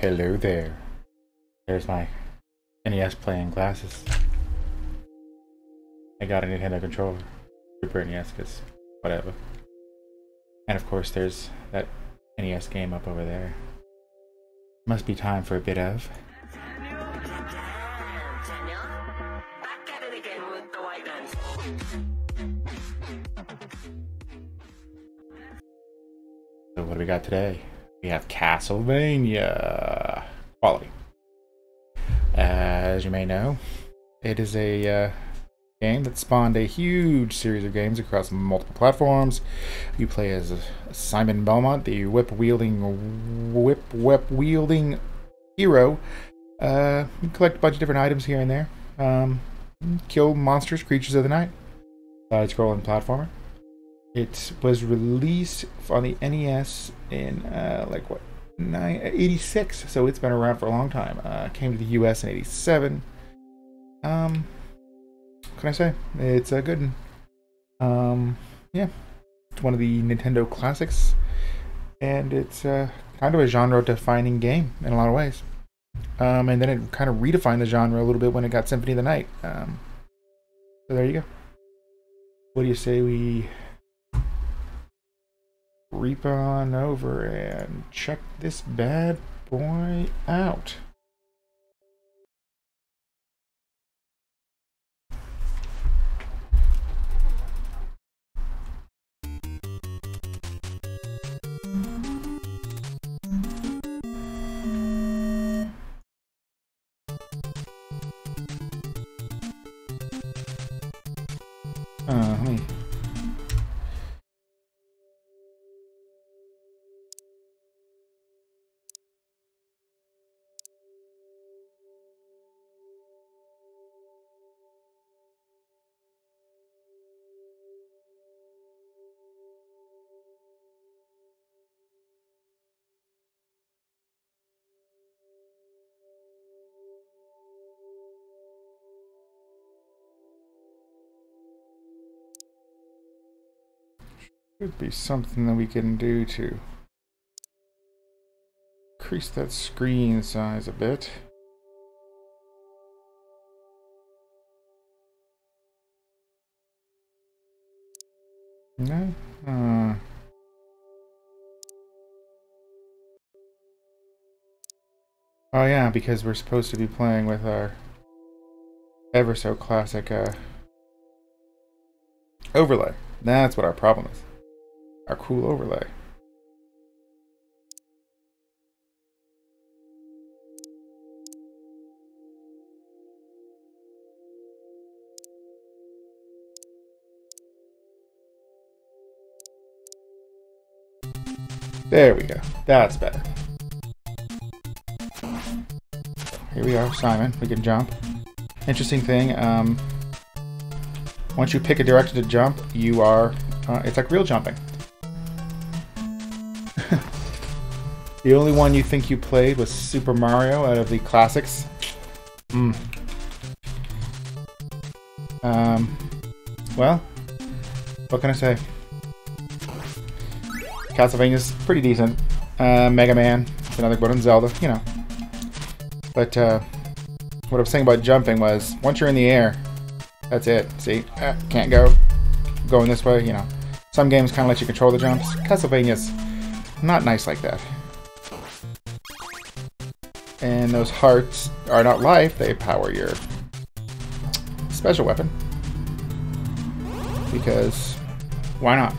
Hello there. There's my NES playing glasses. I got a Nintendo controller. Super NES, because whatever. And of course there's that NES game up over there. Must be time for a bit of... So what do we got today? We have Castlevania quality. As you may know, it is a game that spawned a huge series of games across multiple platforms. You play as Simon Belmont, the whip-wielding hero. You collect a bunch of different items here and there. Kill monsters, creatures of the night. Side-scrolling platformer. It was released on the NES in, 86, so it's been around for a long time. Came to the US in 87. What can I say? It's a good one. Yeah. It's one of the Nintendo classics. And it's kind of a genre-defining game in a lot of ways. And then it kind of redefined the genre a little bit when it got Symphony of the Night. So there you go. What do you say we... reap on over and check this bad boy out. Let me... Could be something that we can do to increase that screen size a bit. No? Oh yeah, because we're supposed to be playing with our ever so classic overlay. That's what our problem is. Our cool overlay. There we go. That's better. Here we are, Simon. We can jump. Interesting thing, once you pick a direction to jump, you are, it's like real jumping. The only one you think you played was Super Mario out of the classics. Well, what can I say? Castlevania's pretty decent. Mega Man, it's another good one. Zelda, you know. But what I was saying about jumping was, once you're in the air, that's it. See, can't go. Going this way, you know. Some games kind of let you control the jumps. Castlevania's not nice like that. And those hearts are not life, they power your special weapon. Because, why not?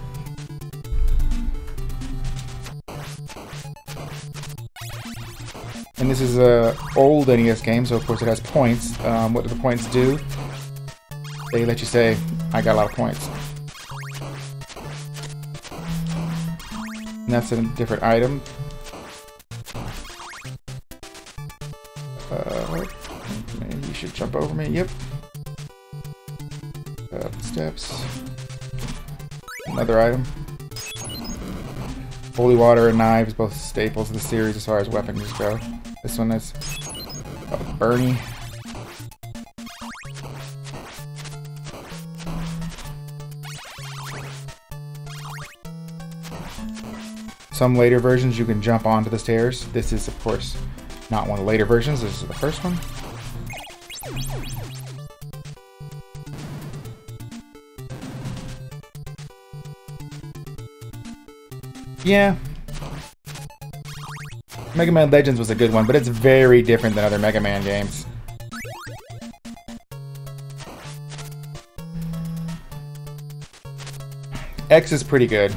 And this is a old NES game, so of course it has points. What do the points do? They let you say, I got a lot of points. And that's a different item. Maybe you should jump over me. Yep. Steps. Another item. Holy water and knives, both staples of the series as far as weapons go. This one is Bernie. Some later versions you can jump onto the stairs. This is, of course, Not one of the later versions. This is the first one. Yeah. Mega Man Legends was a good one, but it's very different than other Mega Man games. X is pretty good.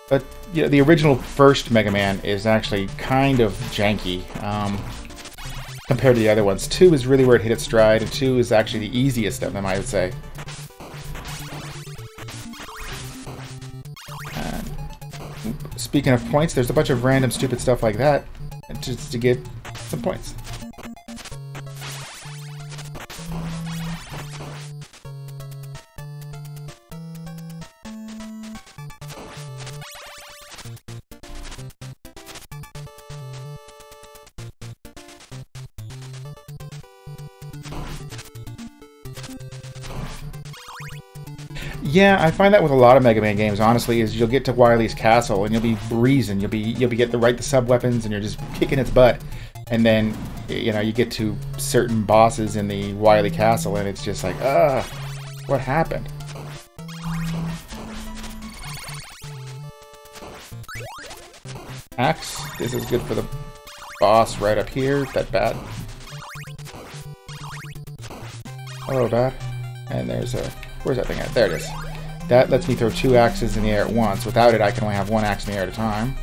But yeah, the original first Mega Man is actually kind of janky compared to the other ones. 2 is really where it hit its stride, and 2 is actually the easiest of them, I would say. Speaking of points, there's a bunch of random stupid stuff like that just to get some points. Yeah, I find that with a lot of Mega Man games, honestly, is you'll get to Wily's castle and you'll be breezing, you'll be getting the sub weapons and you're just kicking its butt, and then you get to certain bosses in the Wily castle and it's just like, what happened? Axe, this is good for the boss right up here. That bad. Oh, bad. And there's a. Where's that thing at? There it is. That lets me throw 2 axes in the air at once. Without it, I can only have 1 axe in the air at a time.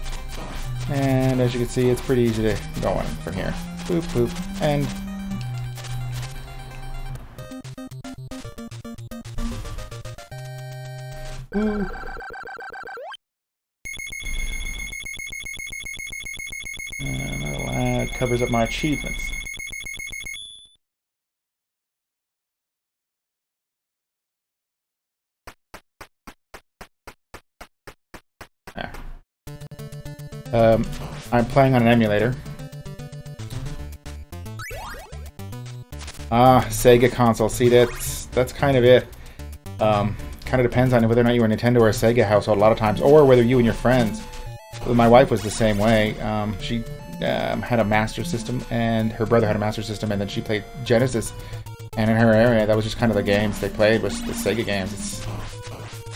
And as you can see, it's pretty easy to go on from here. Boop, boop, and... Ooh. And that covers up my achievements. I'm playing on an emulator. Sega console. See, that's kind of it. Kind of depends on whether or not you were a Nintendo or a Sega household a lot of times, or whether you and your friends. My wife was the same way. She had a Master System, and her brother had a Master System, and then she played Genesis. And in her area, that was just kind of the games they played, was the Sega games.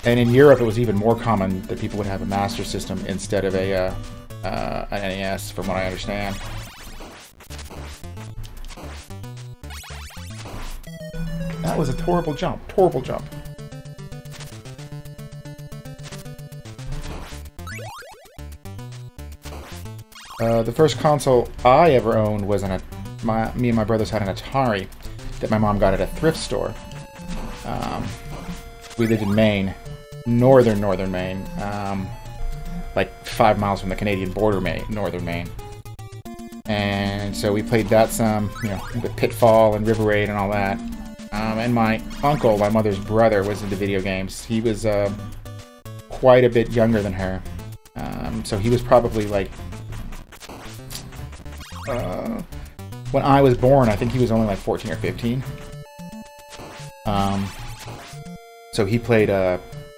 And in Europe, it was even more common that people would have a Master System instead of an NES, from what I understand. That was a horrible jump. Horrible jump. The first console I ever owned was me and my brothers had an Atari that my mom got at a thrift store. We lived in Maine. Northern Maine, like 5 miles from the Canadian border, northern Maine. And so we played that some, with Pitfall and River Raid and all that. And my uncle, my mother's brother, was into video games. He was quite a bit younger than her. So he was probably like... when I was born, I think he was only like 14 or 15. So he played...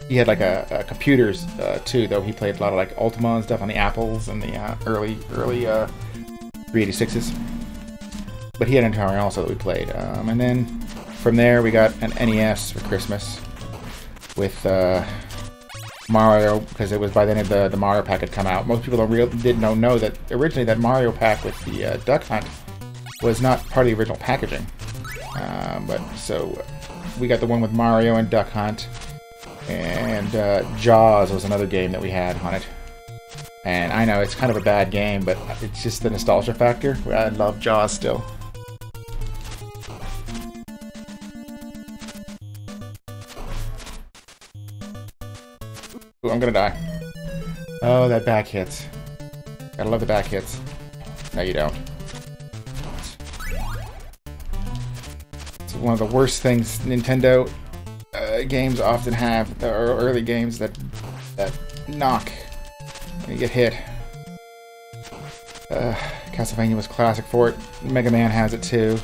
he had like a computers too, though. He played a lot of like Ultima and stuff on the Apples and the early 386s. But he had an Atari also that we played. And then from there we got an NES for Christmas with Mario, because it was by then the Mario Pack had come out. Most people didn't know that originally that Mario Pack with the Duck Hunt was not part of the original packaging. But so we got the one with Mario and Duck Hunt. And Jaws was another game that we had on it. And I know it's kind of a bad game, but it's just the nostalgia factor. I love Jaws still. Ooh, I'm gonna die. Oh, that back hits. Gotta love the back hits. No, you don't. It's one of the worst things Nintendo games often have, or early games that knock when you get hit. Castlevania was classic for it. Mega Man has it too.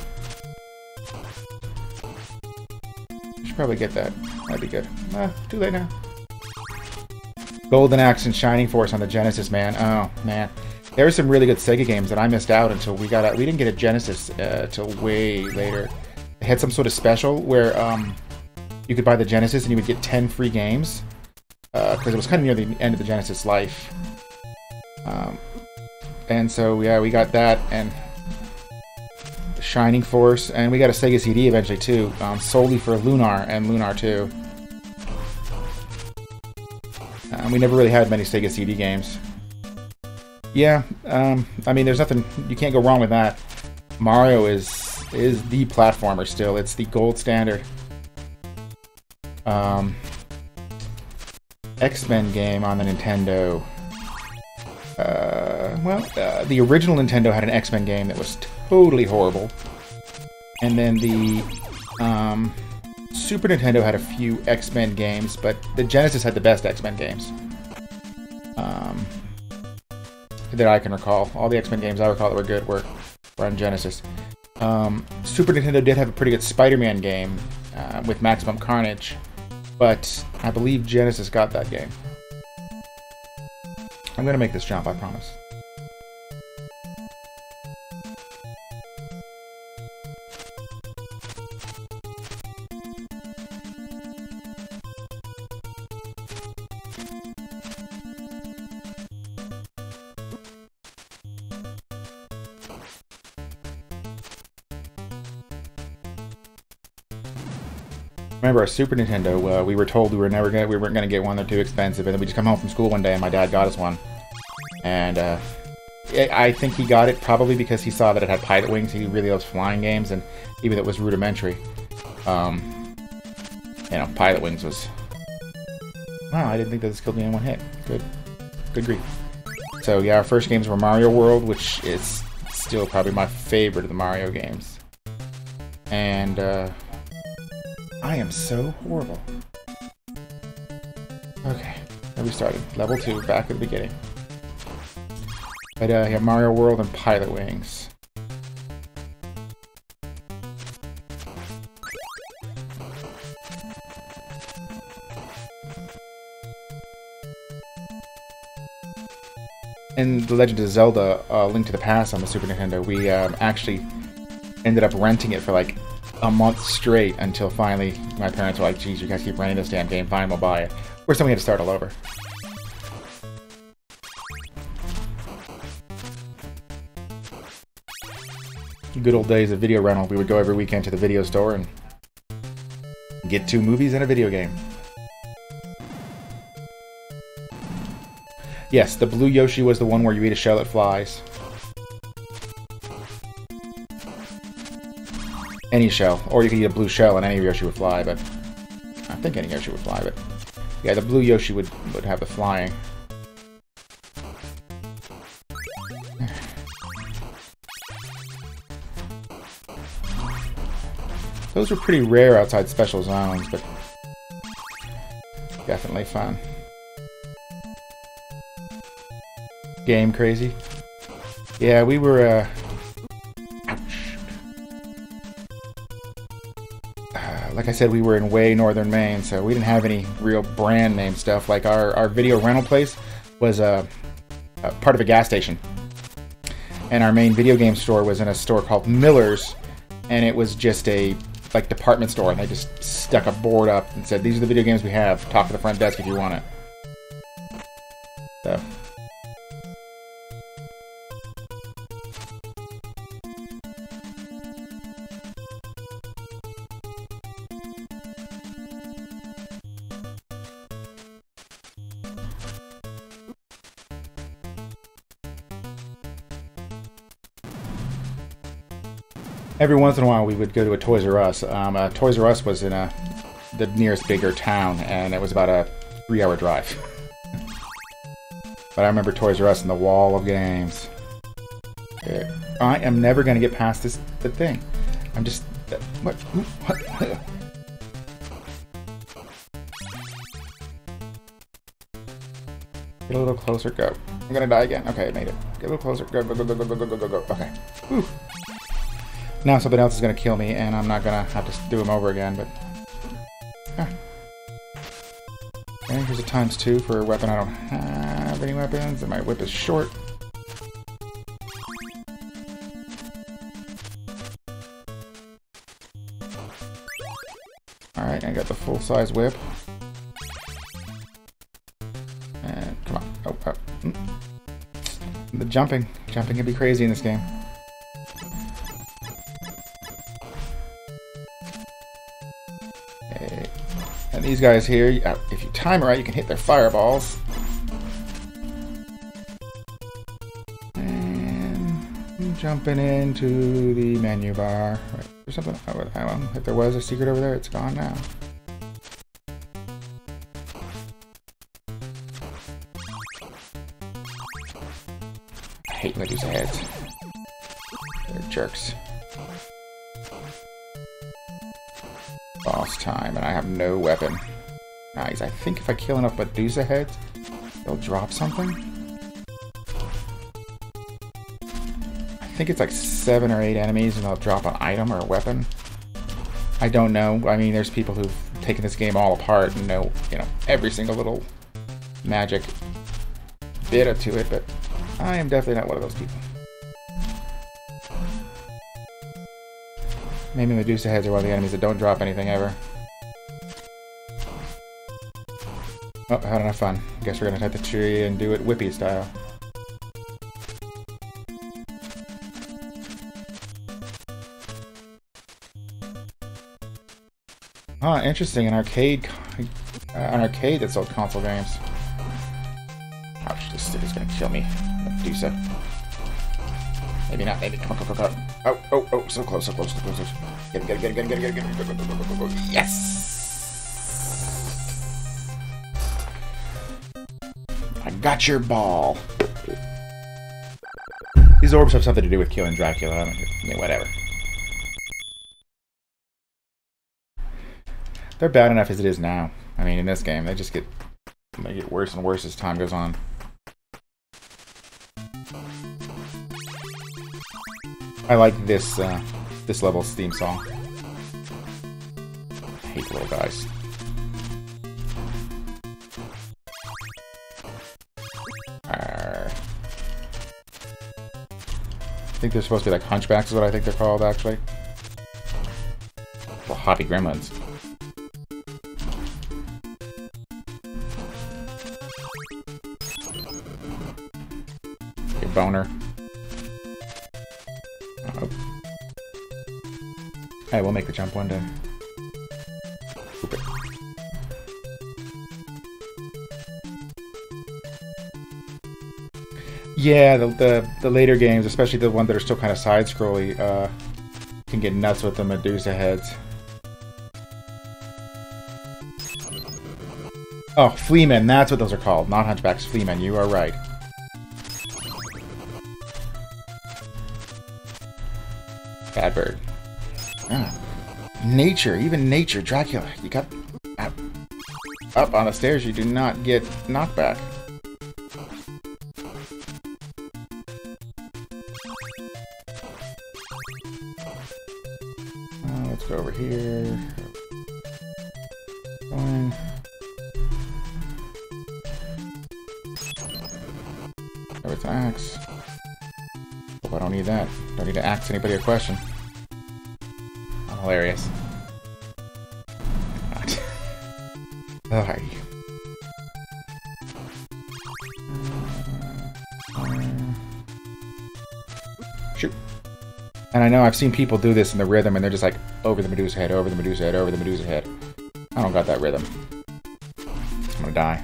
You should probably get that. That'd be good. Too late now. Golden Axe and Shining Force on the Genesis, man. Oh, man. There were some really good Sega games that I missed out until we didn't get a Genesis till way later. It had some sort of special where you could buy the Genesis and you would get 10 free games because it was kind of near the end of the Genesis life. And so yeah, we got that and Shining Force, and we got a Sega CD eventually too, solely for Lunar and Lunar 2. We never really had many Sega CD games. Yeah, I mean, there's nothing, you can't go wrong with that. Mario is the platformer still. It's the gold standard. X-Men game on the Nintendo. The original Nintendo had an X-Men game that was totally horrible. And then the Super Nintendo had a few X-Men games, but the Genesis had the best X-Men games. That I can recall. All the X-Men games I recall that were good were on Genesis. Super Nintendo did have a pretty good Spider-Man game with Maximum Carnage, but I believe Genesis got that game. I'm gonna make this jump, I promise. Remember our Super Nintendo, we were told we weren't gonna get one, they're too expensive, and then we just come home from school one day and my dad got us one. And I think he got it probably because he saw that it had Pilot Wings. He really loves flying games, and even though it was rudimentary. You know, Pilot Wings was... Wow, I didn't think that this killed me in one hit. Good grief. So yeah, our first games were Mario World, which is still probably my favorite of the Mario games. And I am so horrible. Okay, now we started. Level 2, back at the beginning. But yeah, Mario World and Pilot Wings. In The Legend of Zelda, Link to the Past on the Super Nintendo, we actually ended up renting it for like a month straight until finally my parents were like, geez, you guys keep renting this damn game, fine, we'll buy it. Of course, then we had to start all over. Good old days of video rental. We would go every weekend to the video store and get 2 movies and a video game. Yes, the blue Yoshi was the one where you eat a shell that flies. Any shell. Or you could eat a blue shell and any Yoshi would fly, but... I think any Yoshi would fly, but... Yeah, the blue Yoshi would have the flying. Those were pretty rare outside special zones, but... definitely fun. Game crazy. Yeah, we were, ouch. Like I said, we were in way northern Maine, so we didn't have any real brand name stuff. Like, our video rental place was a part of a gas station. And our main video game store was in a store called Miller's, and it was just a, like, department store, and they just stuck a board up and said, these are the video games we have. Talk to the front desk if you want it. So... Every once in a while, we would go to a Toys R Us. Toys R Us was in the nearest bigger town, and it was about a 3-hour drive. But I remember Toys R Us and the wall of games. I am never going to get past the thing. I'm just... What? Get a little closer, go. I'm going to die again. Okay, I made it. Get a little closer, go, go, go, go, go, go, go, go, go. Okay. Whew. Now something else is going to kill me, and I'm not going to have to do them over again, but... Okay, here's a ×2 for a weapon. I don't have any weapons, and my whip is short. Alright, I got the full-size whip. And come on. Oh, oh. The jumping. Jumping can be crazy in this game. Okay. And these guys here, if you time it right, you can hit their fireballs. And jumping into the menu bar. Right. There's something. Oh, I don't know if there was a secret over there. It's gone now. I hate Medusa heads. They're jerks. Boss time, and I have no weapon. Nice. I think if I kill enough Medusa heads, they'll drop something. I think it's like 7 or 8 enemies, and they'll drop an item or a weapon. I don't know. I mean, there's people who've taken this game all apart and know, you know, every single little magic bit to it, but I am definitely not one of those people. Maybe Medusa heads are one of the enemies that don't drop anything ever. Oh, had enough fun. Guess we're gonna hit the tree and do it Whippy style. Ah, interesting. An arcade that sold console games. Ouch! This stick is gonna kill me. Medusa. Maybe not. Maybe. Come on, come on. Oh, oh, oh! So close, so close, so close. Get him, get him, get him, get him, get him, get him, get him. Go, go, go, go, go. Yes! I got your ball. These orbs have something to do with killing Dracula. I mean, whatever. They're bad enough as it is now. I mean, in this game, they just get worse and worse as time goes on. I like this this level's theme song. I hate little guys. I think they're supposed to be like hunchbacks is what I think they're called, actually. Well, hoppy gremlins. Boner. Oh. Hey, we'll make the jump one day. Oop it. Yeah, the later games, especially the ones that are still kind of side-scrolly, can get nuts with the Medusa heads. Oh, Fleamen, that's what those are called. Not hunchbacks, Fleamen, you are right. Bad bird. Ah. Nature, even nature, Dracula. You got up on the stairs, you do not get knocked back. Let's go over here. Going. Oh, it's an axe. Hope I don't need that. Don't need to ask anybody a question. I'm hilarious. God. Alright. Shoot. And I know I've seen people do this in the rhythm and they're just like, over the Medusa head, over the Medusa head, over the Medusa head. I don't got that rhythm. I'm gonna die.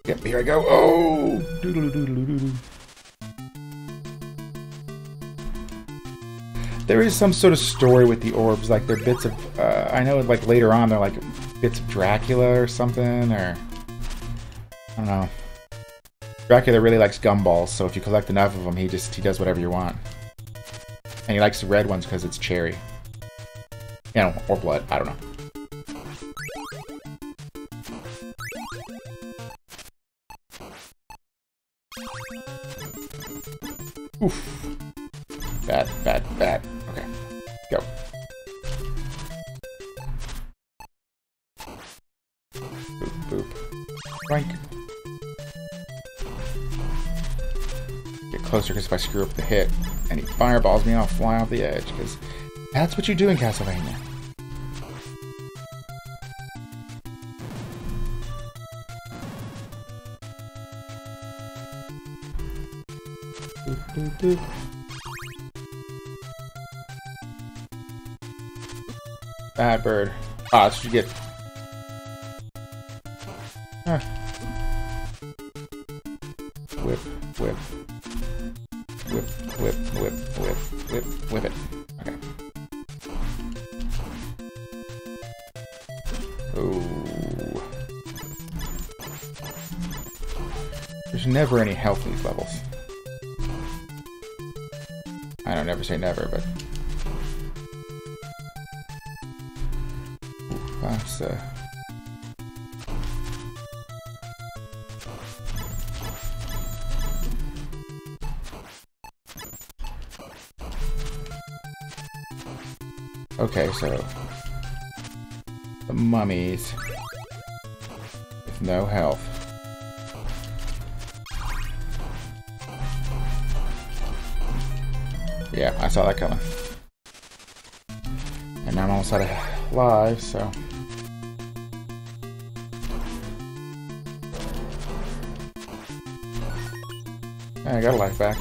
Yep, here I go. Oh! Doodle-doodle-doodle-doodle. There is some sort of story with the orbs, like they're bits of, I know like later on they're like bits of Dracula or something, or, I don't know. Dracula really likes gumballs, so if you collect enough of them, he does whatever you want. And he likes the red ones because it's cherry. You know, or blood, I don't know. Oof. Bad, bad, bad. Okay. Go. Boop, boop. Rank. Get closer because if I screw up the hit and he fireballs me, I'll fly off the edge because that's what you do in Castlevania. Boop, boop, boop. Bad bird. Ah, that's what you get. Huh. Whip, whip. Whip, whip, whip, whip, whip, whip it. Okay. Oh. There's never any health in these levels. I don't never say never, but... Ooh, that's, Okay, so... The mummies... with no health. Yeah, I saw that coming. And now I'm almost out of lives, so... I got a life back.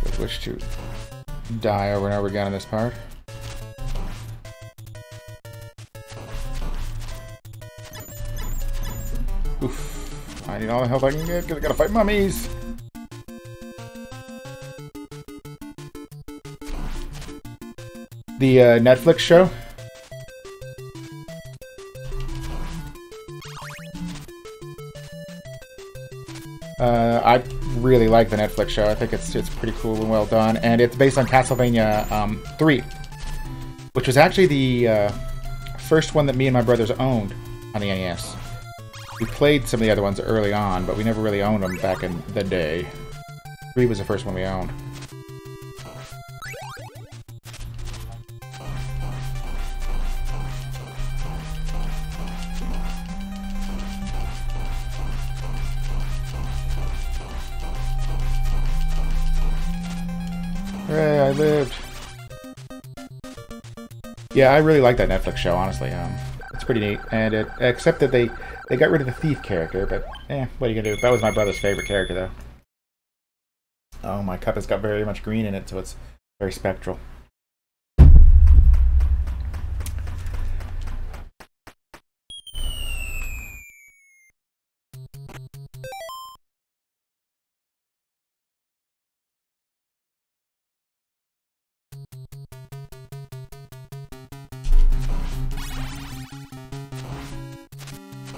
With which to die over and over again in this part. Oof. I need all the help I can get because I gotta fight mummies! The Netflix show. I really like the Netflix show. I think it's pretty cool and well done, and it's based on Castlevania 3, which was actually the first one that me and my brothers owned on the NES. We played some of the other ones early on, but we never really owned them back in the day. 3 was the first one we owned. Hooray, I lived. Yeah, I really like that Netflix show, honestly. It's pretty neat. And except that they got rid of the thief character, but what are you gonna do? That was my brother's favorite character, though. Oh, my cup has got very much green in it, so it's very spectral.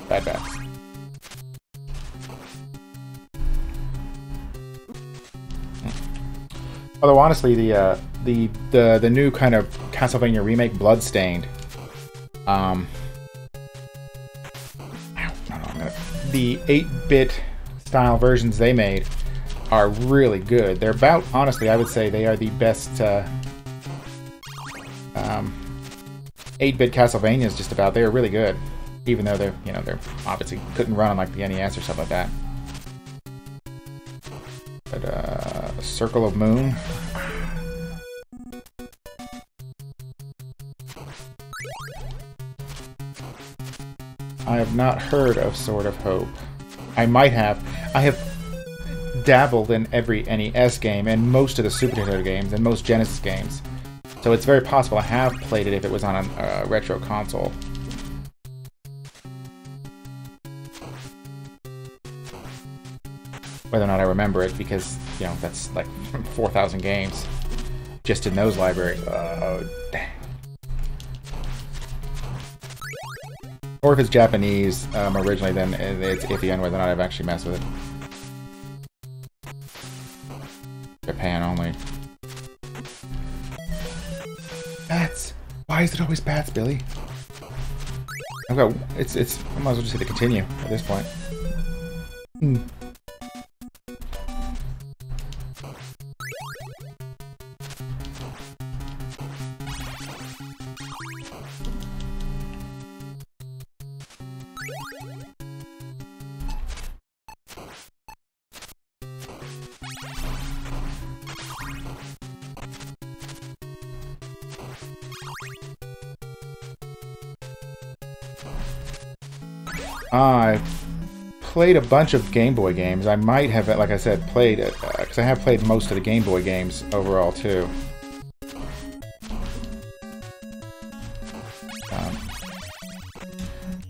Bad bats. Although honestly, the new kind of Castlevania remake, Bloodstained, the 8-bit style versions they made are really good. They're about, honestly, I would say they are the best 8-bit Castlevanias. Just about, they are really good. Even though they're obviously couldn't run on like the NES or something like that. But Circle of Moon. I have not heard of Sword of Hope. I might have. I have dabbled in every NES game and most of the Super Nintendo games and most Genesis games. So it's very possible I have played it if it was on a retro console. Whether or not I remember it, because, that's like 4,000 games just in those libraries. Dang. Or if it's Japanese originally, then it's iffy on whether or not I've actually messed with it. Japan only. Bats! Why is it always bats, Billy? I might as well just hit the continue at this point. I played a bunch of Game Boy games. I might have, like I said, played it, because I have played most of the Game Boy games overall, too.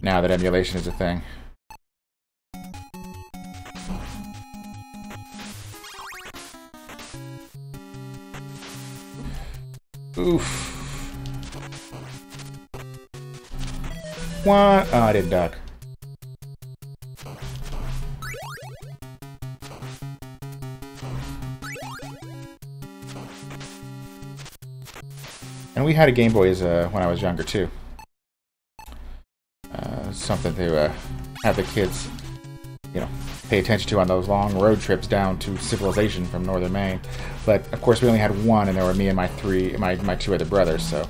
Now that emulation is a thing. Oof. What? Oh, I didn't duck. And we had a Game Boy when I was younger, too. Something to have the kids, you know, pay attention to on those long road trips down to civilization from northern Maine. But, of course, we only had one, and there were me and my two other brothers, so...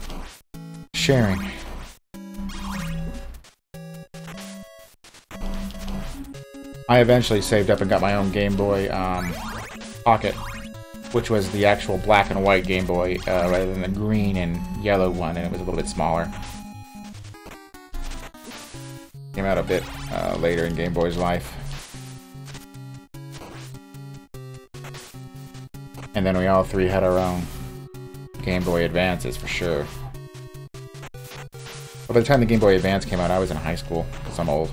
sharing. I eventually saved up and got my own Game Boy Pocket, which was the actual black and white Game Boy, rather than the green and yellow one, and it was a little bit smaller. Came out a bit later in Game Boy's life. And then we all three had our own Game Boy Advances, for sure. But by the time the Game Boy Advance came out, I was in high school, because I'm old.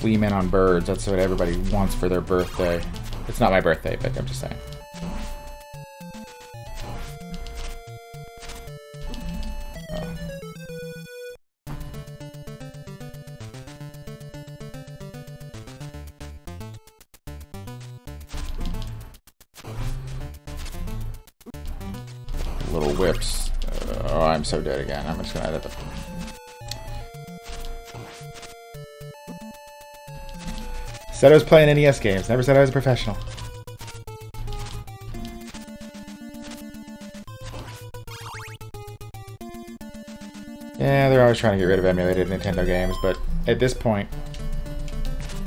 Men on birds. That's what everybody wants for their birthday. It's not my birthday, but I'm just saying. Little whips. Oh, I'm so dead again. I'm just gonna edit the... Said I was playing NES games. Never said I was a professional. Yeah, they're always trying to get rid of emulated Nintendo games, but at this point,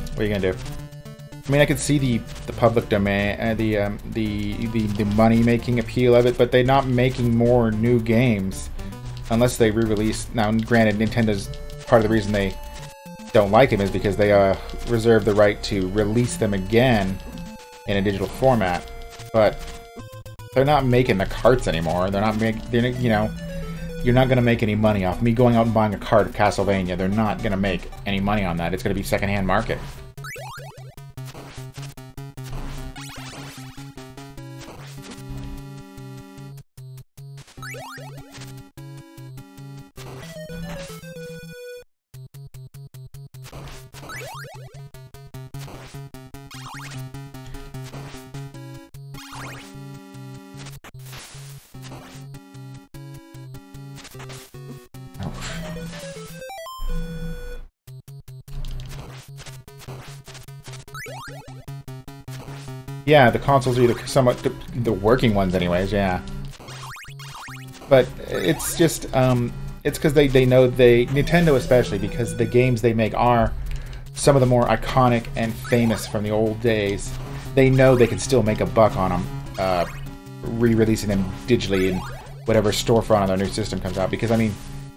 what are you gonna do? I mean, I could see the public domain, the money-making appeal of it, but they're not making more new games unless they re-release. Now, granted, Nintendo's part of the reason they don't like them is because they reserve the right to release them again in a digital format, but they're not making the carts anymore. They're not you know, you're not going to make any money off me going out and buying a cart of Castlevania. They're not going to make any money on that. It's going to be secondhand market. Yeah, the consoles are either somewhat the working ones, anyways. Yeah, but it's just it's because they know Nintendo especially, because the games they make are some of the more iconic and famous from the old days. They know they can still make a buck on them, re-releasing them digitally in whatever storefront on their new system comes out. Because I mean,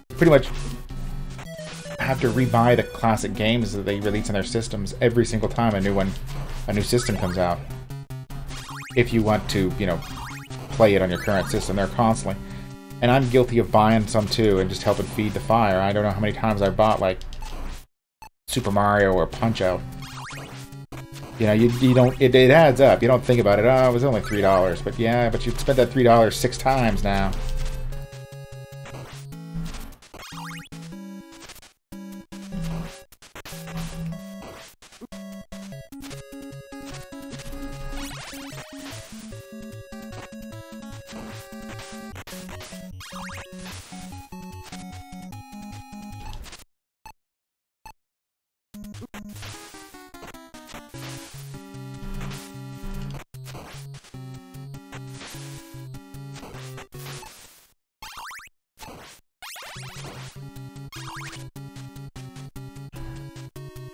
pretty much have to rebuy the classic games that they release in their systems every single time a new system comes out. If you want to, you know, play it on your current system, they're constantly. And I'm guilty of buying some too and just helping feed the fire. I don't know how many times I've bought, like, Super Mario or Punch-Out. You know, you don't, it adds up. You don't think about it, oh, it was only $3. But yeah, but you spent that $3 6 times now.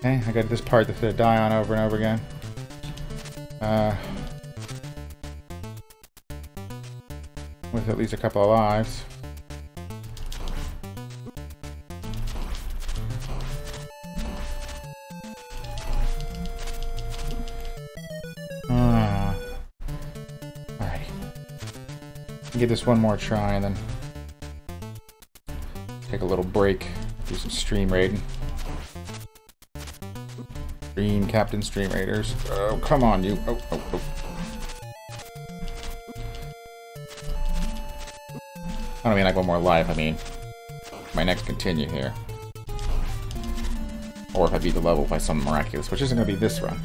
Okay, I got this part that's gonna die on over and over again. With at least a couple of lives. Alright. Give this one more try and then take a little break. Do some stream raiding. Captain Stream Raiders. Oh, come on, you. Oh. I don't mean like one more life, I mean my next continue here. Or if I beat the level by some miraculous, which isn't going to be this run.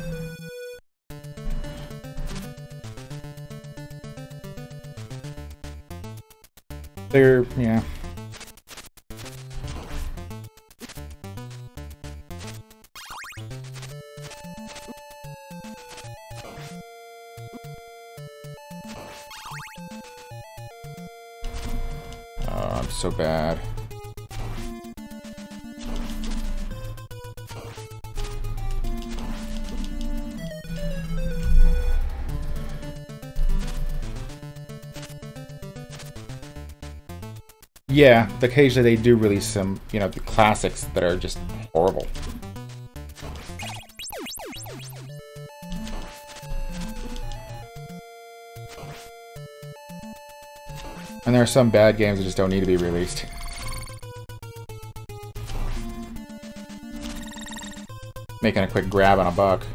Yeah. I'm so bad. Yeah, occasionally they do release some, you know, the classics that are just horrible. And there are some bad games that just don't need to be released. Making a quick grab on a buck.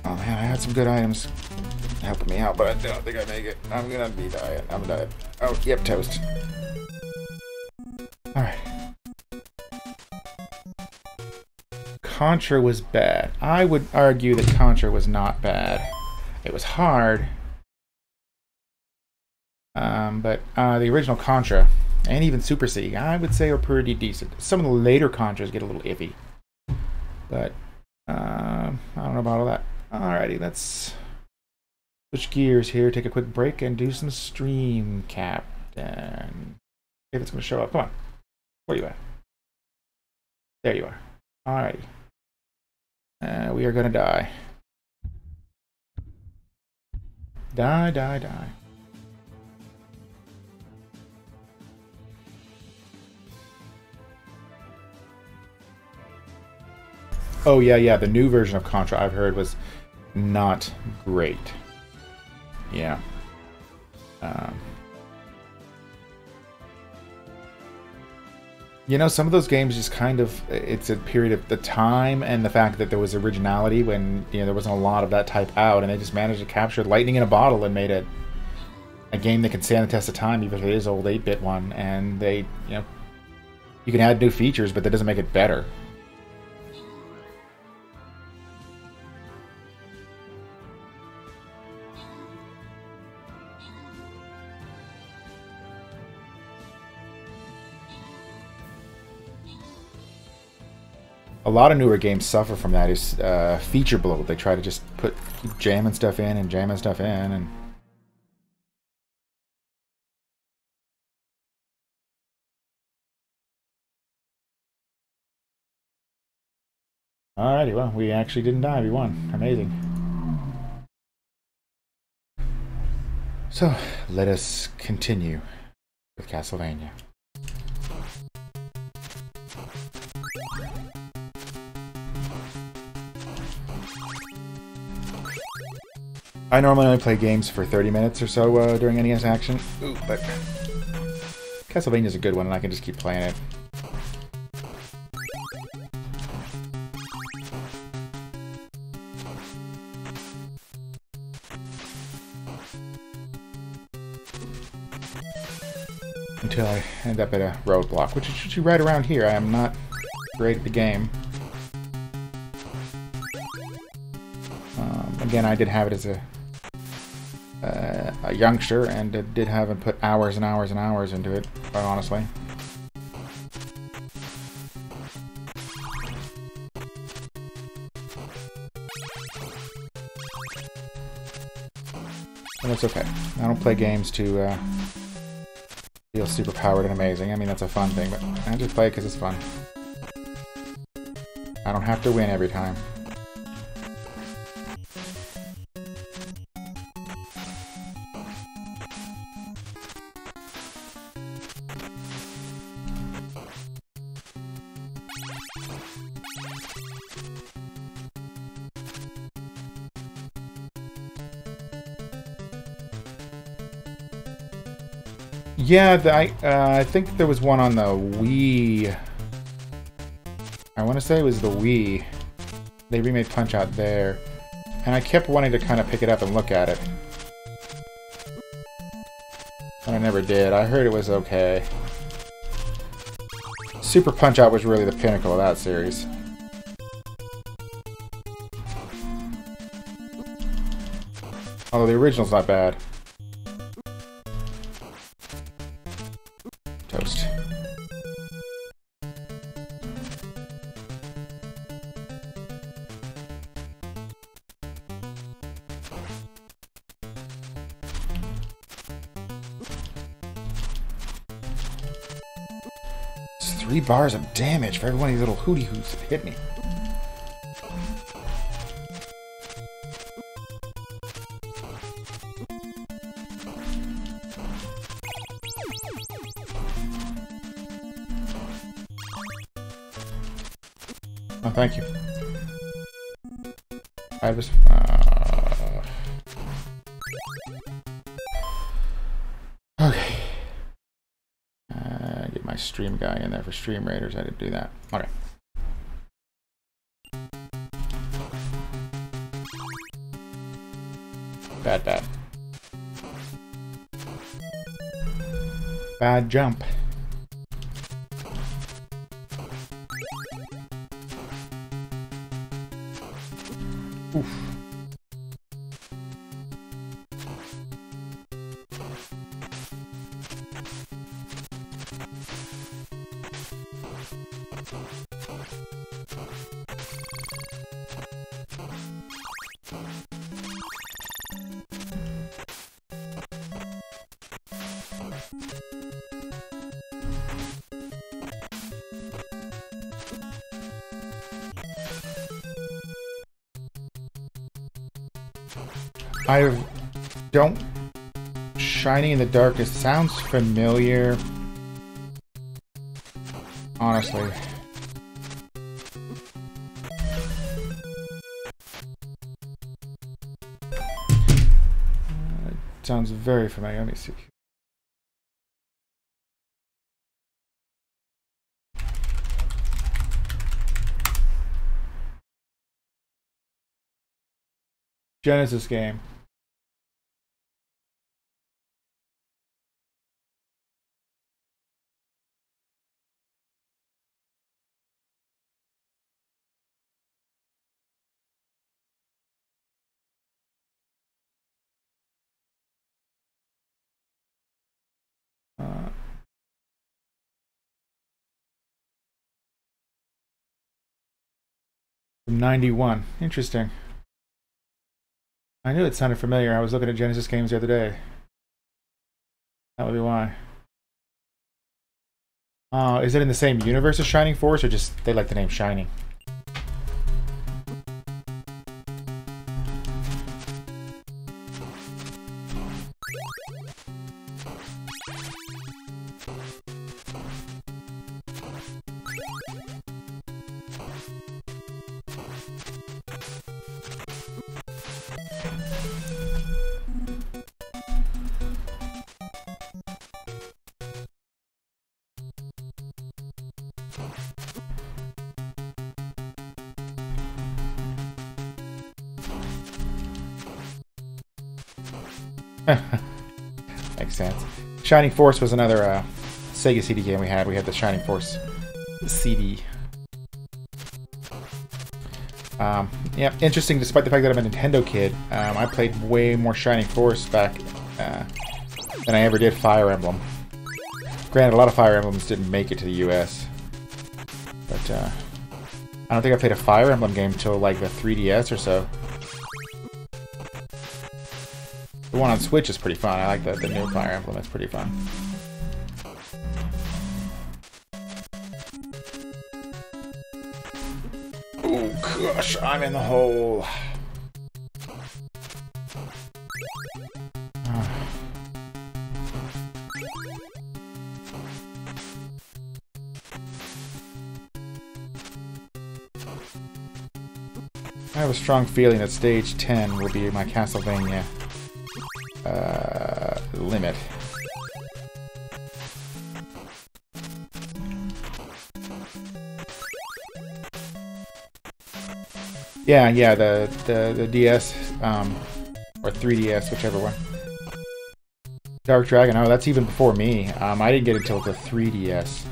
Oh man, I had some good items helping me out, but I don't think I make it. I'm gonna be dying. I'm dying. Oh, yep, toast. Alright. Contra was bad. I would argue that Contra was not bad. It was hard. But the original Contra, and even Super C, I would say are pretty decent. Some of the later Contras get a little iffy. But, I don't know about all that. Alrighty, let's switch gears here, take a quick break, and do some stream captain. If it's going to show up. Come on. Where are you at? There you are. Alrighty. We are going to die. Die. Oh, yeah, the new version of Contra I've heard was not great. Yeah. You know, some of those games just kind of, it's a period of the time and the fact that there was originality when, you know, there wasn't a lot of that type out, and they just managed to capture lightning in a bottle and made it a game that can stand the test of time, even if it is old 8-bit one, and they, you know, you can add new features, but that doesn't make it better. A lot of newer games suffer from that, is feature bloat. They try to just keep jamming stuff in and jamming stuff in, and alrighty, well, we actually didn't die, we won. Amazing. So, let us continue with Castlevania. I normally only play games for 30 minutes or so during NES Action. Ooh, but Castlevania's a good one, and I can just keep playing it. Until I end up at a roadblock, which is usually right around here. I am not great at the game. Again, I did have it as a youngster, and did have and put hours and hours and hours into it, quite honestly. But that's okay. I don't play games to Feels super powered and amazing. I mean, that's a fun thing, but I just play it because it's fun. I don't have to win every time. Yeah, I think there was one on the Wii. I want to say it was the Wii. They remade Punch-Out there. And I kept wanting to kind of pick it up and look at it. And I never did. I heard it was okay. Super Punch-Out was really the pinnacle of that series. Although the original's not bad. Toast. It's 3 bars of damage for every one of these little hooty hoots that hit me. Oh, thank you. I was... Okay. Get my stream guy in there for Stream Raiders. I didn't do that. Okay. Bad. Bad jump. Oof. I don't... Shining in the Darkest sounds familiar. Honestly. It sounds very familiar. Let me see. Genesis game. From 91. Interesting. I knew it sounded familiar. I was looking at Genesis games the other day. That would be why. Is it in the same universe as Shining Force, or just they like the name Shining? Makes sense. Shining Force was another Sega CD game we had. We had the Shining Force CD. Yeah, interesting. Despite the fact that I'm a Nintendo kid, I played way more Shining Force back than I ever did Fire Emblem. Granted, a lot of Fire Emblems didn't make it to the US, but I don't think I played a Fire Emblem game until like the 3DS or so. The one on Switch is pretty fun. I like the new Fire Emblem. It's pretty fun. Oh gosh, I'm in the hole. I have a strong feeling that stage 10 will be my Castlevania limit. Yeah, the DS, or 3DS, whichever one. Dark Dragon, oh, that's even before me. I didn't get it until the 3DS.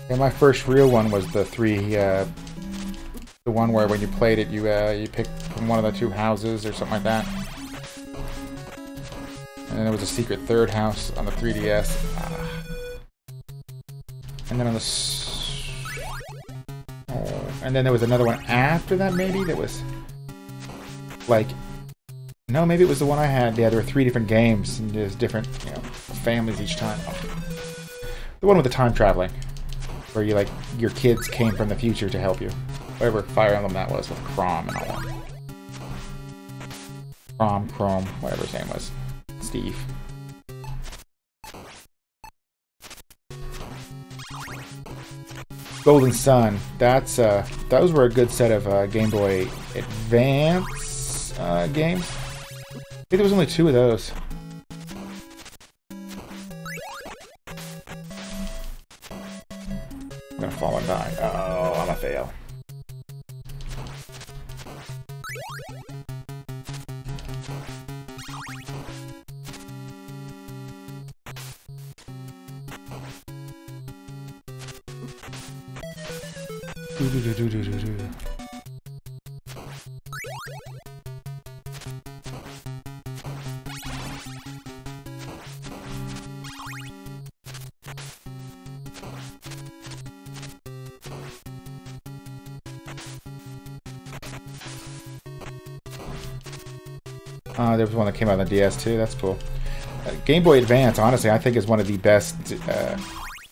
Yeah, my first real one was the one where when you played it, you picked from one of the two houses or something like that. And then there was a secret third house on the 3DS. And then on the... and then there was another one after that, maybe, that was... like... No, maybe it was the one I had. Yeah, there were 3 different games, and there's different, you know, families each time. The one with the time traveling. Where you, like, your kids came from the future to help you. Whatever Fire Emblem that was with Chrom and all that. Chrome, whatever his name was. Steve. Golden Sun. That's, those were a good set of Game Boy Advance games. I think there was only 2 of those. I'm gonna fall and die. Oh, I'm a fail. There was one that came out on the DS too. That's cool. Game Boy Advance, honestly, I think is one of the best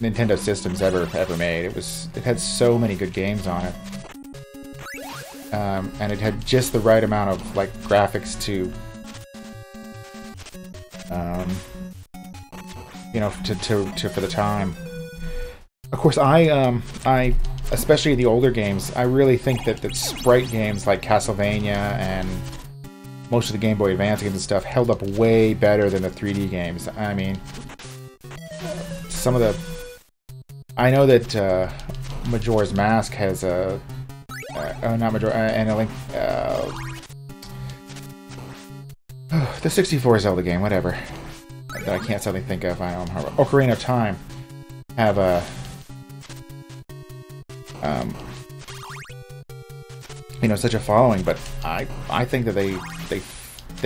Nintendo systems ever made. It had so many good games on it, and it had just the right amount of like graphics to, you know, to for the time. Of course, I especially the older games, I really think that sprite games like Castlevania and most of the Game Boy Advance games and stuff held up way better than the 3D games. I mean, some of the... I know that Majora's Mask has a... not Majora... and a Link... the 64 Zelda game, whatever. That I can't suddenly think of. I don't know. Ocarina of Time have a... you know, such a following, but I think that they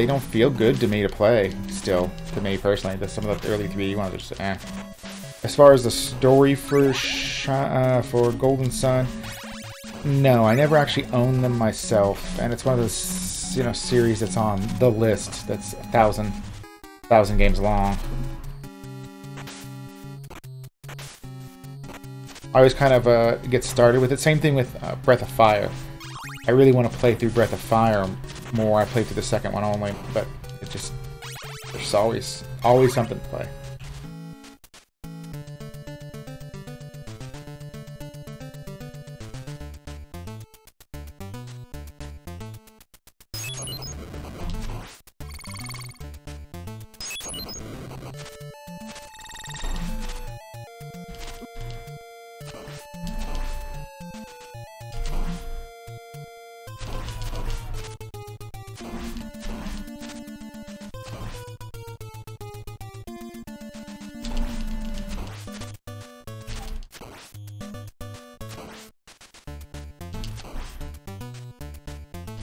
don't feel good to me to play still, to me personally. Some of the early 3D ones are just eh. As far as the story for Golden Sun, no, I never actually owned them myself, and it's one of those, you know, series that's on the list that's 1,000 games long. I always kind of get started with it. Same thing with Breath of Fire. I really want to play through Breath of Fire more. I played through the second one only, but it just... there's always something to play.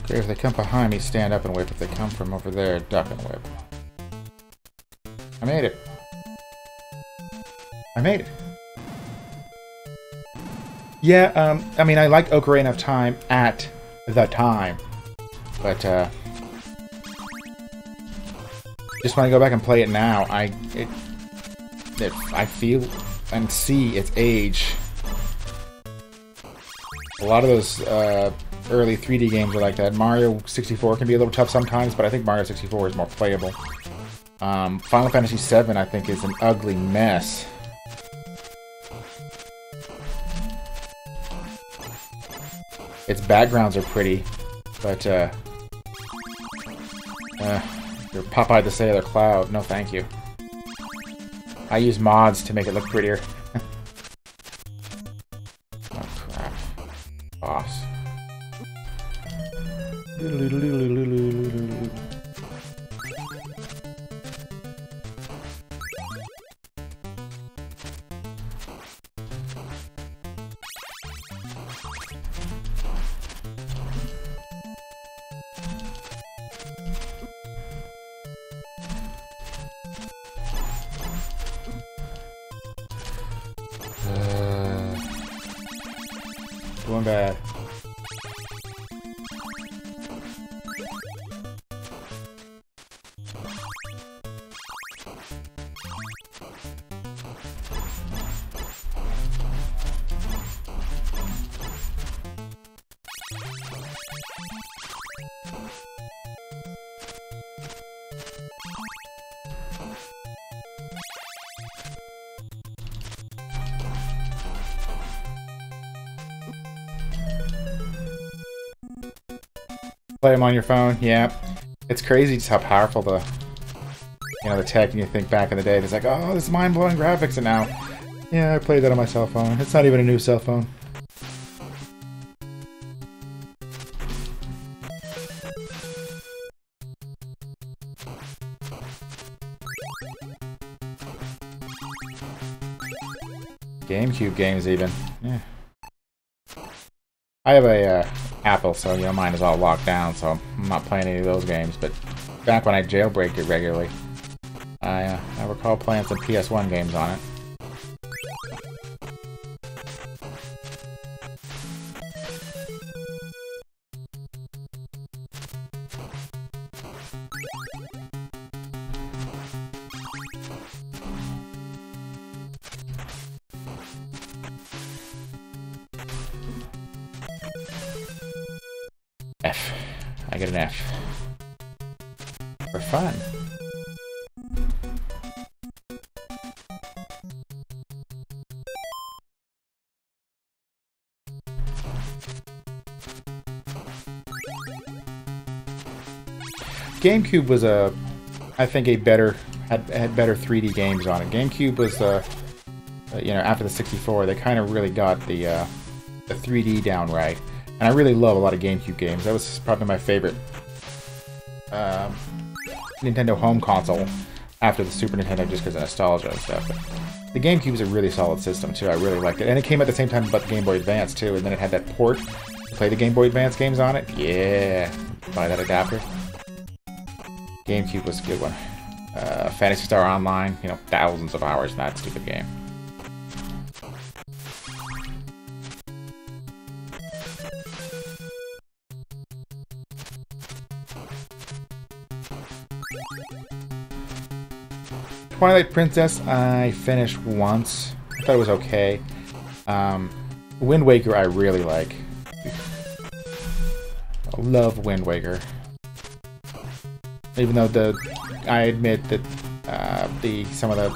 Great, if they come behind me, stand up and whip. If they come from over there, duck and whip. I made it. I made it. Yeah, I mean, I like Ocarina of Time at the time. But, just when I go back and play it now, I feel and see its age. A lot of those early 3D games are like that. Mario 64 can be a little tough sometimes, but I think Mario 64 is more playable. Final Fantasy VII, I think, is an ugly mess. Its backgrounds are pretty, but your Popeye the Sailor Cloud, no thank you. I use mods to make it look prettier. Oh crap. Boss. Going bad. Play them on your phone, yeah. It's crazy just how powerful the tech, and you think back in the day, it's like, oh, this is mind-blowing graphics, and now, yeah, I played that on my cell phone. It's not even a new cell phone. GameCube games, even. Yeah. I have a Apple, so mine is all locked down, so I'm not playing any of those games. But back when I jailbreaked it regularly, I recall playing some PS1 games on it. F. I get an F. For fun. GameCube was I think had better 3D games on it. GameCube was after the 64, they kind of really got the 3D down right. And I really love a lot of GameCube games. That was probably my favorite Nintendo home console after the Super Nintendo, just because of nostalgia and stuff. But the GameCube is a really solid system, too. I really liked it. And it came at the same time about the Game Boy Advance, too. And then it had that port to play the Game Boy Advance games on it. Yeah. Buy that adapter. GameCube was a good one. Phantasy Star Online, thousands of hours in that stupid game. Twilight Princess, I finished once. I thought it was okay. Wind Waker, I really like. I love Wind Waker. Even though I admit that some of the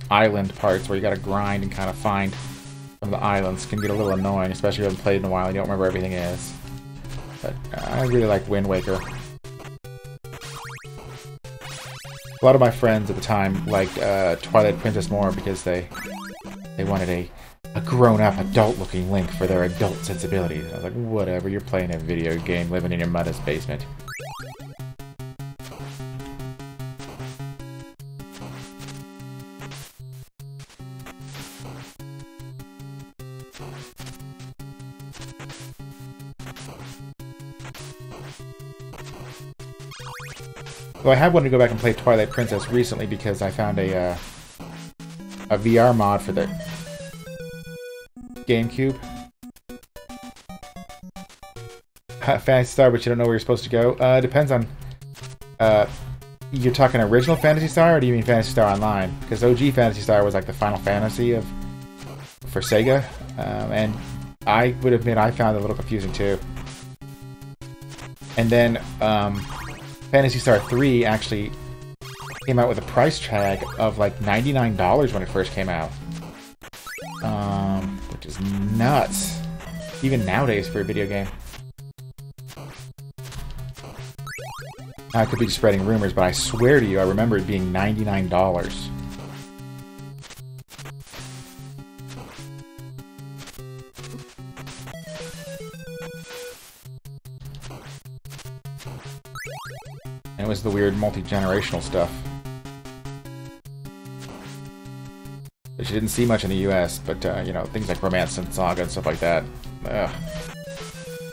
island parts where you gotta grind and kind of find some of the islands can get a little annoying, especially if you haven't played in a while and you don't remember everything is. But I really like Wind Waker. A lot of my friends at the time liked Twilight Princess more because they wanted a grown-up, adult-looking Link for their adult sensibilities. I was like, whatever, you're playing a video game living in your mother's basement. Well, I have wanted to go back and play Twilight Princess recently because I found a VR mod for the GameCube. Phantasy Star, but you don't know where you're supposed to go. Depends on... you're talking original Phantasy Star, or do you mean Phantasy Star Online? Because OG Phantasy Star was like the Final Fantasy for Sega, and I would admit I found it a little confusing too. And then Phantasy Star 3 actually came out with a price tag of like $99 when it first came out, which is nuts, even nowadays for a video game. I could be just spreading rumors, but I swear to you, I remember it being $99. And it was the weird multi-generational stuff. Which you didn't see much in the US, but, you know, things like Romance and Saga and stuff like that.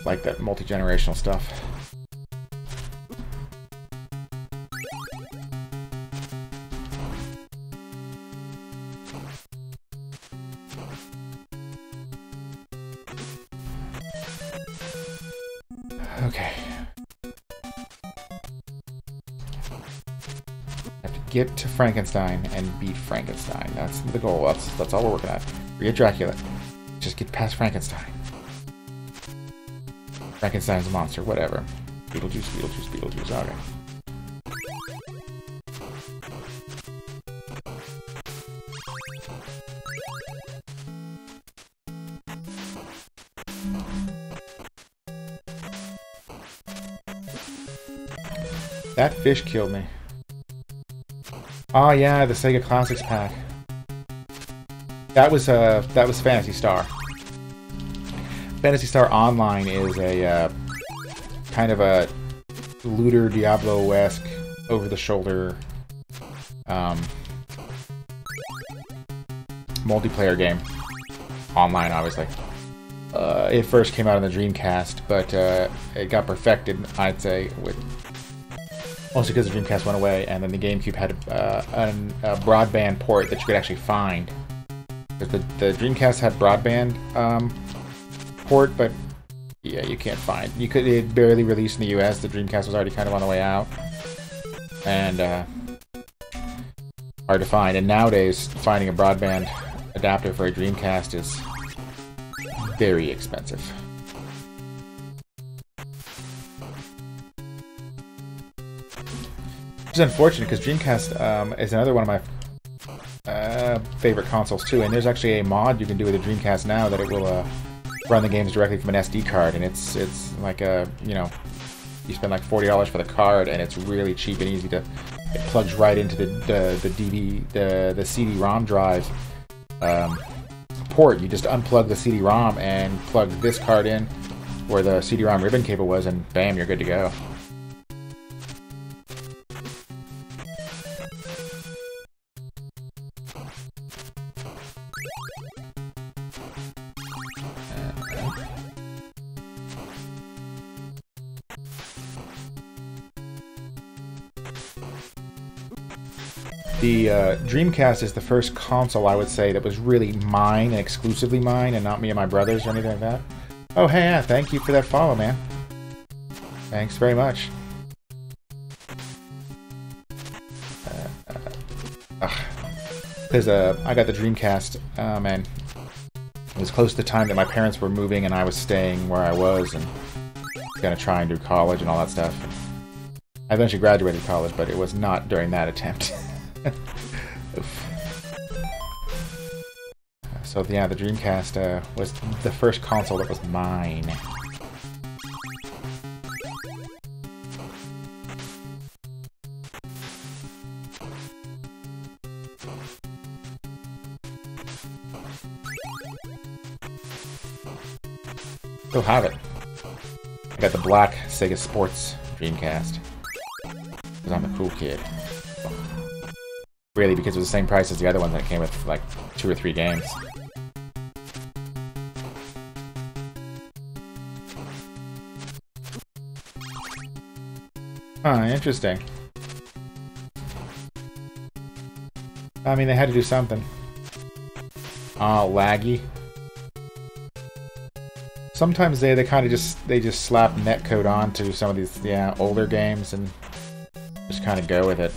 Like that multi-generational stuff. Okay. Have to get to Frankenstein and beat Frankenstein. That's the goal. That's all we're working at. Forget Dracula. Just get past Frankenstein. Frankenstein's a monster, whatever. Beetlejuice, Beetlejuice, Beetlejuice. Okay. That fish killed me. Oh yeah, the Sega Classics pack. That was Phantasy Star. Phantasy Star Online is a kind of a looter Diablo-esque, over-the-shoulder multiplayer game. Online, obviously. It first came out on the Dreamcast, but it got perfected, I'd say, with mostly because the Dreamcast went away, and then the GameCube had a broadband port that you could actually find. Because the Dreamcast had broadband port, but yeah, you can't find. It barely released in the US. The Dreamcast was already kind of on the way out, and hard to find. And nowadays, finding a broadband adapter for a Dreamcast is very expensive. Which is unfortunate, because Dreamcast is another one of my favorite consoles too, and there's actually a mod you can do with the Dreamcast now that it will run the games directly from an SD card, and it's like a, you know, you spend like $40 for the card, and it's really cheap and easy to. It plugs right into the CD-ROM drive port. You just unplug the CD-ROM and plug this card in where the CD-ROM ribbon cable was, and bam, you're good to go. The Dreamcast is the first console, I would say, that was really mine and exclusively mine, and not me and my brothers or anything like that. Oh, hey, yeah, thank you for that follow, man. Thanks very much. Because I got the Dreamcast, and it was close to the time that my parents were moving and I was staying where I was and gonna try and do college and all that stuff. I eventually graduated college, but it was not during that attempt. So yeah, the Dreamcast was the first console that was mine. Still have it. I got the black Sega Sports Dreamcast. Because I'm a cool kid. Really, because it was the same price as the other one that came with like 2 or 3 games. Huh, interesting. I mean, they had to do something. Oh, laggy. Sometimes they kind of just slap netcode onto some of these older games and just kind of go with it.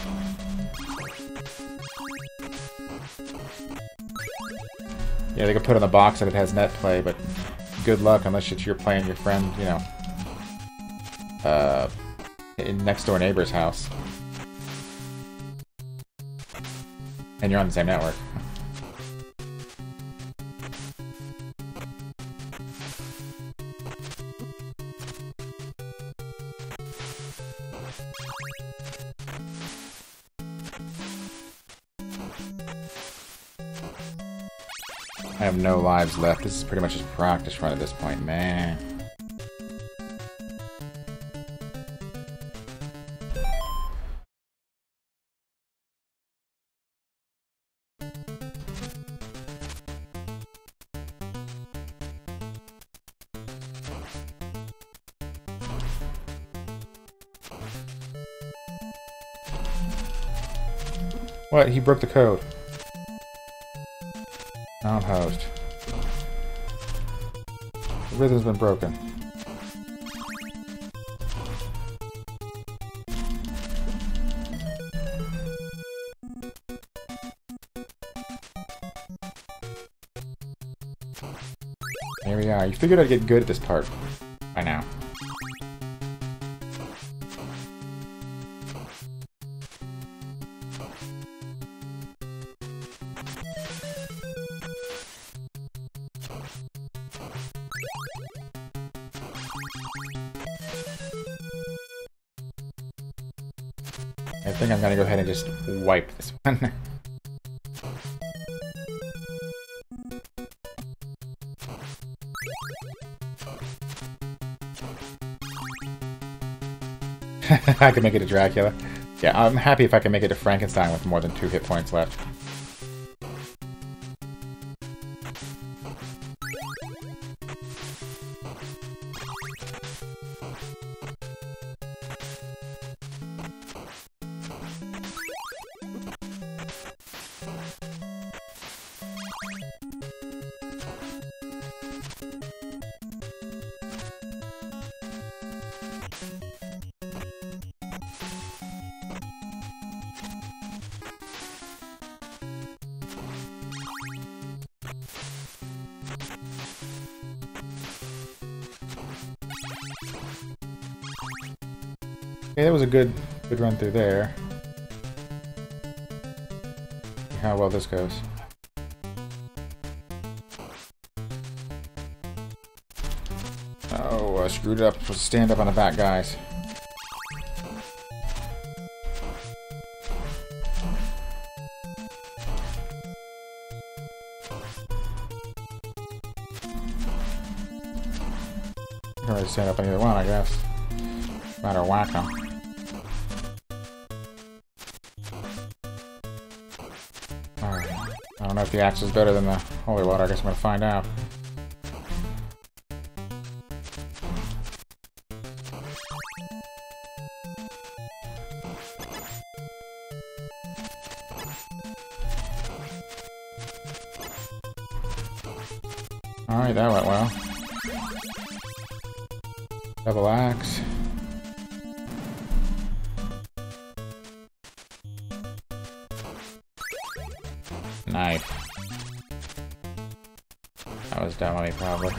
Yeah, they could put on the box that it has net play, but good luck unless you're playing your friend, you know, in next door neighbor's house, and you're on the same network. I have no lives left. This is pretty much just practice run at this point, man. What? He broke the code. Non-host. The rhythm's been broken. Here we are. You figured I'd get good at this part by now. I think I'm gonna go ahead and just wipe this one. I can make it to Dracula. Yeah, I'm happy if I can make it to Frankenstein with more than 2 hit points left. Okay, that was a good run through there. See how well this goes. Oh, I screwed it up. Supposed to stand up on the back, guys. I can already stand up on either one, I guess. Matter of whack them. Alright. I don't know if the axe is better than the holy water. I guess I'm gonna find out. Alright, that went well. Double axe. Knife. That was dumb of me, probably.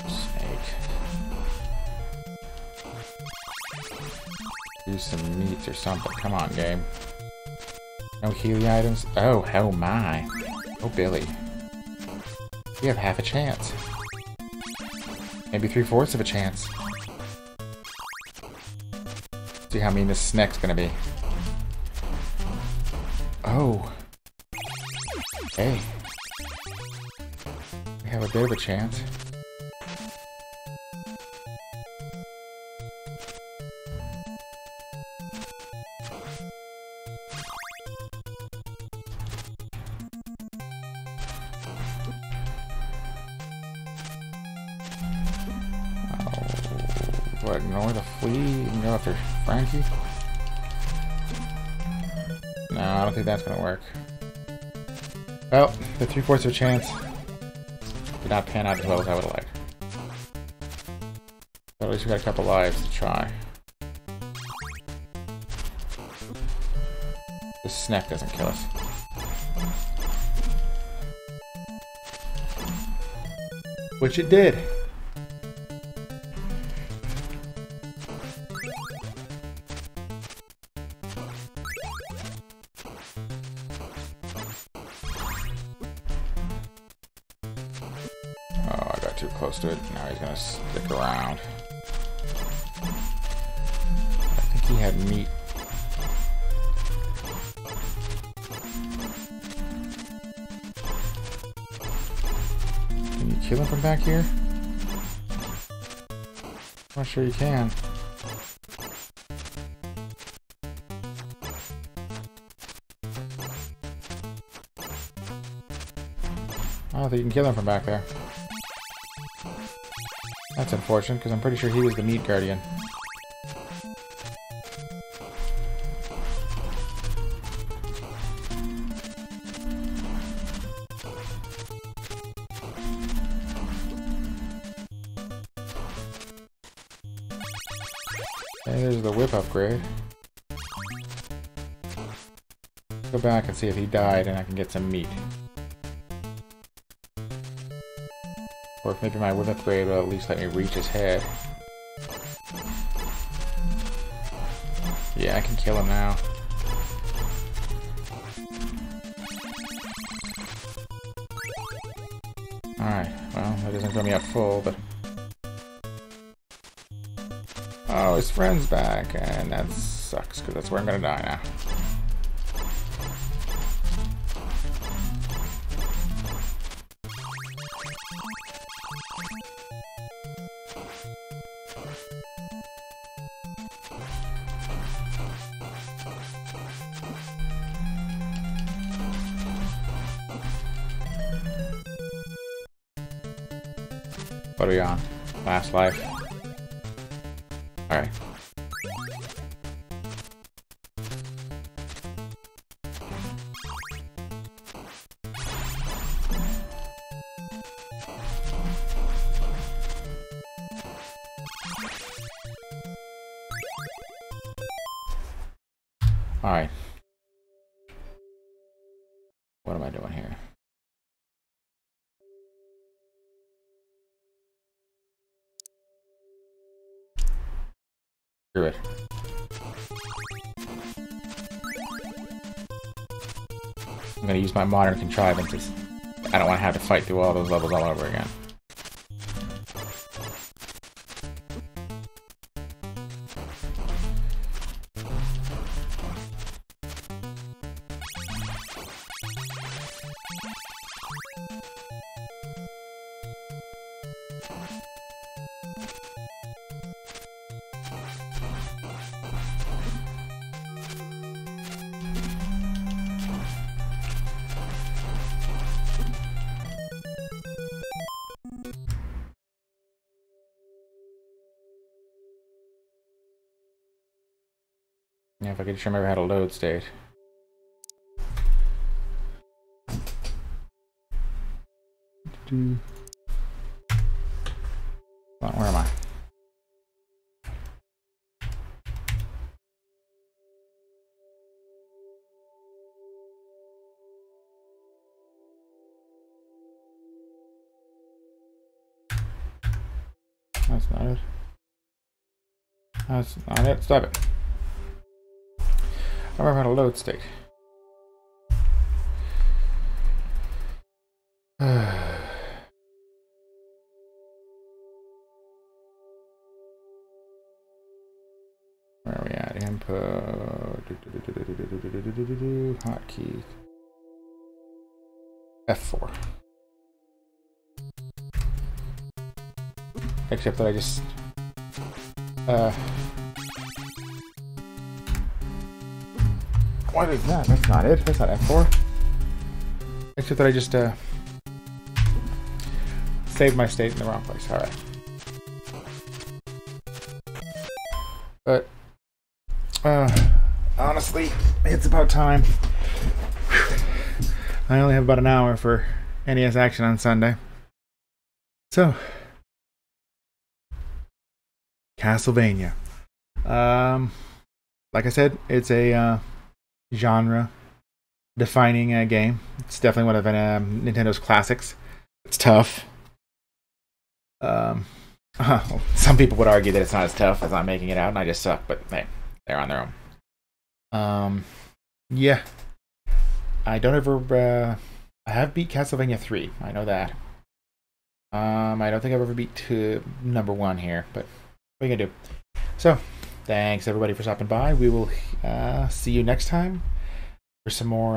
Snake. Use some meat or something. Come on, game. No Healy items? Oh, hell my. Oh, Billy. You have half a chance. Maybe 3/4 of a chance. See how mean this snake's gonna be. Oh. Hey. We have a bit of a chance. Oh, what, ignore the flea and go after Frankie? No, I don't think that's gonna work. Well, the 3/4 of a chance did not pan out as well as I would have liked. But at least we got a couple lives to try. The snack doesn't kill us. Which it did. Too close to it. Now he's gonna stick around. I think he had meat. Can you kill him from back here? I'm not sure you can. I don't think you can kill him from back there. That's unfortunate, because I'm pretty sure he was the meat guardian. Okay, there's the whip upgrade. Go back and see if he died and I can get some meat. Or if maybe my whip upgrade will at least let me reach his head. Yeah, I can kill him now. Alright, well, that doesn't throw me up full, but... Oh, his friend's back, and that sucks, because that's where I'm gonna die now. What are we on? Last life? Alright. Alright. What am I doing here? Screw it. I'm gonna use my modern contrivances. I don't want to have to fight through all those levels all over again. Yeah, if I could just remember how to load state. Hold on, where am I? That's not it. That's not it. Stop it. I remember how to load state. Where are we at? Input. Hotkey. F4. Except that I just what is that? That's not it. That's not F4. Except that I just saved my state in the wrong place. Alright. But honestly, it's about time I only have about an hour for NES Action on Sunday. So, Castlevania. Like I said, it's a genre-defining game. It's definitely one of Nintendo's classics. It's tough. Some people would argue that it's not as tough as I'm making it out, and I just suck. But hey, they're on their own. Yeah. I don't ever. I have beat Castlevania 3. I know that. I don't think I've ever beat number 1 here, but what are you gonna do? So, thanks everybody for stopping by. We will see you next time for some more